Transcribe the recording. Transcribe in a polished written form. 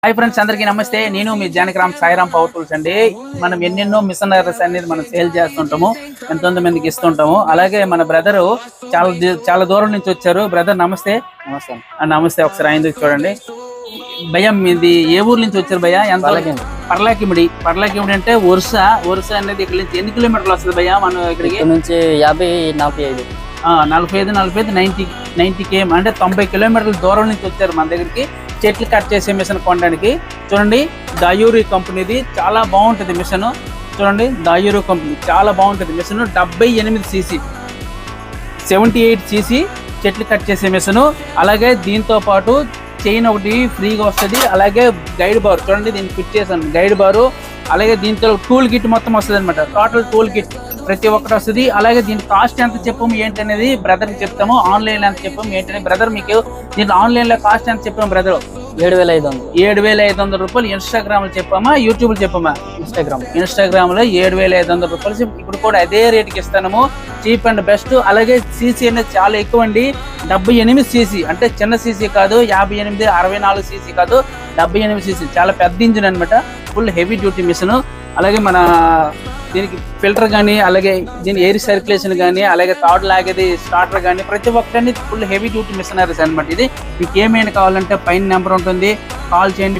Hi friends, అందరికీ నమస్తే. నేను మీ జానకిరామ్ సాయిరామ్ పవర్ టూల్స్ అండి. మనం ఎన్నెన్నో మిషనరీస్ అనేది మనం సేల్ చేస్తుంటాము, ఎంతో మందికి ఇస్తుంటాము. అలాగే మన బ్రదరు చాలా దూరం నుంచి వచ్చారు. బ్రదర్ నమస్తే. నమస్తే. నమస్తే. ఒకసారి ఆయన చూడండి భయ్యా, మీది ఏ ఊరు నుంచి వచ్చారు భయ్యా? ఎంత? పర్లాకిమిడి. పర్లాకిమిడి అంటే ఒరిస్సా అనేది ఇక్కడ నుంచి ఎన్ని కిలోమీటర్లు వస్తుంది భయ్యా? మనం ఇక్కడికి నుంచి 50-45 90 km అంటే 90 కిలోమీటర్ల దూరం నుంచి వచ్చారు మన దగ్గరికి చెట్లు కట్ చేసే మిషన్ కొనడానికి. చూడండి, దాయూరి కంపెనీది చాలా బాగుంటుంది మిషన్. చూడండి, దాయూరి కంపెనీ చాలా బాగుంటుంది మిషన్. 78 cc 78 cc చెట్లు కట్ చేసే మిషన్. అలాగే దీంతో పాటు చైన్ ఒకటి ఫ్రీగా వస్తుంది. అలాగే గైడ్ బార్ చూడండి, దీన్ని ఫిట్ చేశాను గైడ్ బారు. అలాగే దీంతో టూల్ కిట్ మొత్తం వస్తుంది అనమాట. టోటల్ టూల్ కిట్ ప్రతి ఒక్కటి వస్తుంది. అలాగే దీని కాస్ట్ ఎంత చెప్పాము ఏంటనేది బ్రదర్కి చెప్తాము. ఆన్లైన్ ఎంత చెప్పాము ఏంటనేది బ్రదర్ మీకు దీంట్లో ఆన్లైన్లో కాస్ట్ ఎంత చెప్పాము బ్రదర్? 7,500 రూపాయలు. ఇన్స్టాగ్రామ్ లో చెప్పామా, యూట్యూబ్ లో చెప్పామా? ఇన్స్టాగ్రామ్ లో 7,500 రూపాయలు. ఇప్పుడు కూడా అదే రేటుకి ఇస్తాము, చీప్ అండ్ బెస్ట్. అలాగే సీసీ అనేది చాలా ఎక్కువ అండి. 78 cc అంటే చిన్న సీసీ కాదు, 58 64 cc కాదు, 78 cc చాలా పెద్ద ఇంజిన్ అనమాట. Full heavy duty machine. అలాగే మన దీనికి ఫిల్టర్ కానీ, అలాగే దీని ఎయిర్ సర్క్యులేషన్ కానీ, అలాగే థర్డ్ లాగేది స్టార్టర్ కానీ ప్రతి ఒక్కటి ఫుల్ హెవీ డ్యూటీ మిషనరీస్ అనమాట. ఇది మీకు ఏమైనా కావాలంటే పైన నెంబర్ ఉంటుంది, కాల్ చేయండి.